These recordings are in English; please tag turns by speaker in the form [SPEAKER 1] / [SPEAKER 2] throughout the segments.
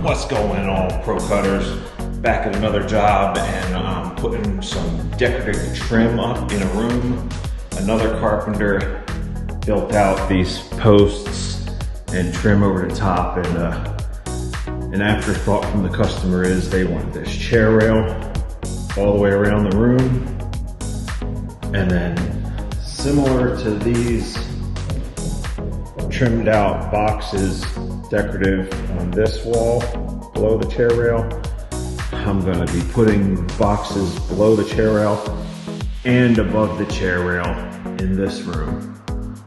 [SPEAKER 1] What's going on, pro cutters? Back at another job, and I'm putting some decorative trim up in a room. Another carpenter built out these posts and trim over the top, and an afterthought from the customer is they want this chair rail all the way around the room, and then similar to these trimmed out boxes, decorative on this wall below the chair rail. I'm going to be putting boxes below the chair rail and above the chair rail in this room.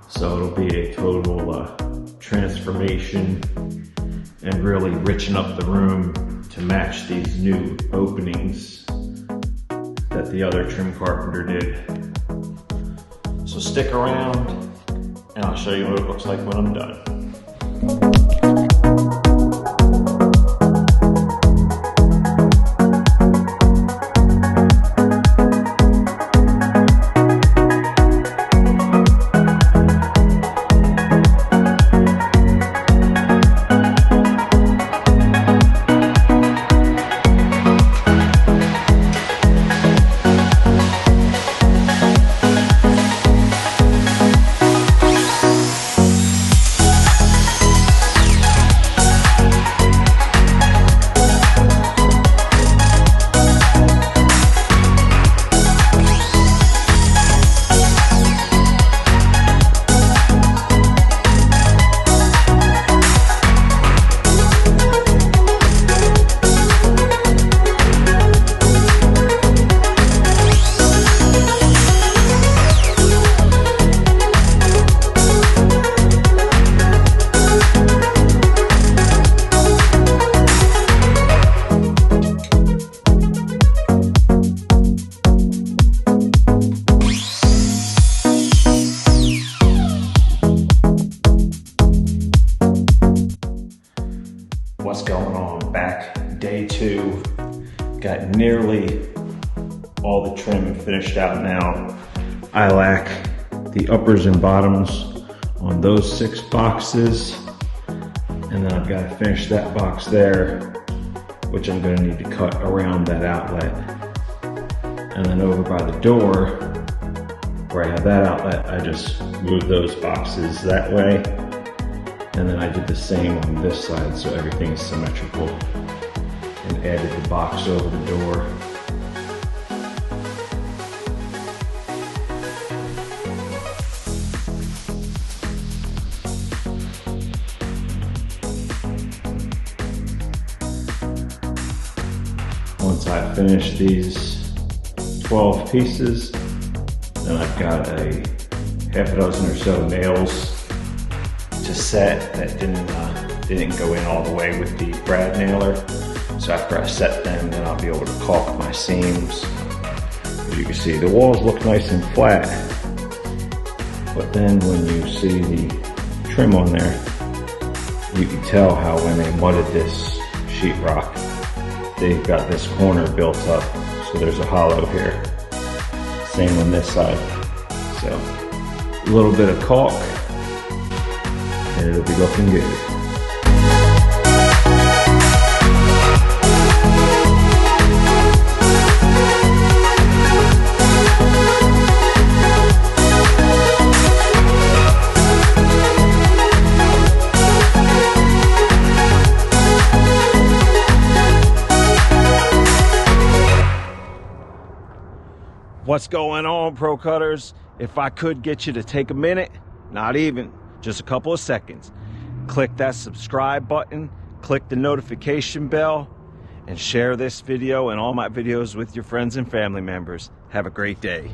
[SPEAKER 1] So it'll be a total transformation and really richen up the room to match these new openings that the other trim carpenter did. So stick around and I'll show you what it looks like when I'm done. What's going on? Back day 2. Got nearly all the trim finished out now. I lack the uppers and bottoms on those 6 boxes, and then I've got to finish that box there, which I'm going to need to cut around that outlet. And then over by the door where I have that outlet, I just moved those boxes that way. And then I did the same on this side, so everything's symmetrical, and added the box over the door. Once I finish these 12 pieces, then I've got a half a dozen or so nails to set that didn't go in all the way with the brad nailer. So after I set them, then I'll be able to caulk my seams. As you can see, the walls look nice and flat, but then when you see the trim on there, you can tell how when they mudded this sheetrock, they've got this corner built up, so there's a hollow here. Same on this side. So a little bit of caulk, and it'll be looking good. What's going on, pro cutters? If I could get you to take a minute, not even, just a couple of seconds, click that subscribe button, click the notification bell, and share this video and all my videos with your friends and family members. Have a great day.